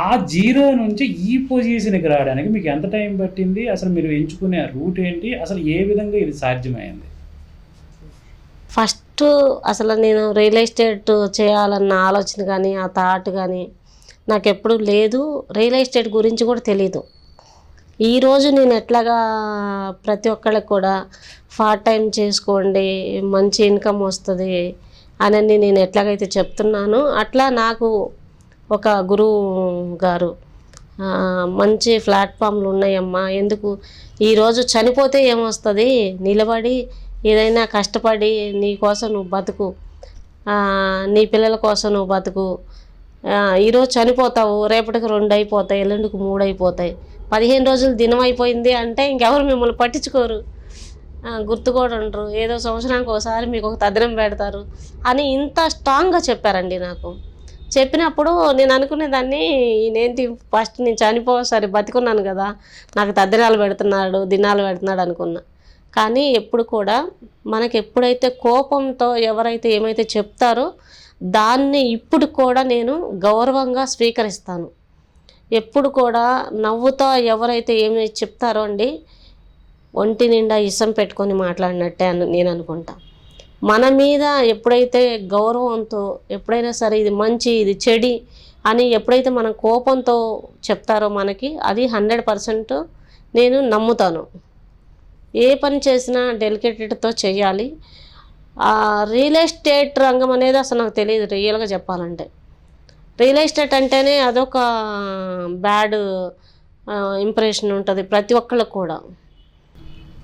ఆ జీరో నుంచి ఈ పొజిషన్‌కి రావడానికి మీకు ఎంత టైం పట్టింది? అసలు మీరు ఎంచుకునే రూట్ ఏంటి? అసలు ఏ విధంగా ఇది సాధ్యమైంది? ఫస్టు అసలు నేను రియల్ ఎస్టేట్ చేయాలన్న ఆలోచన కానీ, ఆ థాట్ కానీ నాకెప్పుడు లేదు. రియల్ ఎస్టేట్ గురించి కూడా తెలీదు. ఈరోజు నేను ఎట్లాగా ప్రతి ఒక్కళ్ళకి కూడా పార్ట్ టైం చేసుకోండి, మంచి ఇన్కమ్ వస్తుంది అని నేను ఎట్లాగైతే చెప్తున్నానో, అట్లా నాకు ఒక గురువు గారు మంచి ప్లాట్ఫామ్లు ఉన్నాయమ్మా, ఎందుకు ఈరోజు చనిపోతే ఏమొస్తుంది, నిలబడి ఏదైనా కష్టపడి నీ కోసం నువ్వు బతుకు, నీ పిల్లల కోసం నువ్వు బతుకు. ఈరోజు చనిపోతావు, రేపటికి 2 అయిపోతాయి, ఎల్లుండికి 3 అయిపోతాయి, 15 రోజులు దినం అయిపోయింది అంటే ఇంకెవరు మిమ్మల్ని పట్టించుకోరు, గుర్తు కూడా ఉండరు, ఏదో సంవత్సరానికి ఒకసారి మీకు ఒక తద్దినం పెడతారు అని ఇంత స్ట్రాంగ్గా చెప్పారండి నాకు. చెప్పినప్పుడు నేను అనుకునేదాన్ని, నేనేంటి ఫస్ట్ నేను చనిపోసరి బతికున్నాను కదా, నాకు తద్దినాలు పెడుతున్నాడు, దినాలు పెడుతున్నాడు అనుకున్నా. కానీ ఎప్పుడు కూడా మనకి ఎప్పుడైతే కోపంతో ఎవరైతే ఏమైతే చెప్తారో దాన్ని ఇప్పుడు కూడా నేను గౌరవంగా స్వీకరిస్తాను. ఎప్పుడు కూడా నవ్వుతో ఎవరైతే ఏమి చెప్తారో అండి, ఒంటి నిండా ఇసం పెట్టుకొని మాట్లాడినట్టే నేను అనుకుంటా. మన మీద ఎప్పుడైతే గౌరవంతో, ఎప్పుడైనా సరే ఇది మంచి ఇది చెడి అని ఎప్పుడైతే మనం కోపంతో చెప్తారో మనకి, అది 100% నేను నమ్ముతాను. ఏ పని చేసినా డెలికేటెడ్తో చేయాలి. రియల్ ఎస్టేట్ రంగం అనేది అసలు నాకు తెలియదు రియల్గా చెప్పాలంటే. రియల్ ఎస్టేట్ అంటేనే అదొక బ్యాడ్ ఇంప్రెషన్ ఉంటుంది ప్రతి ఒక్కళ్ళకు కూడా.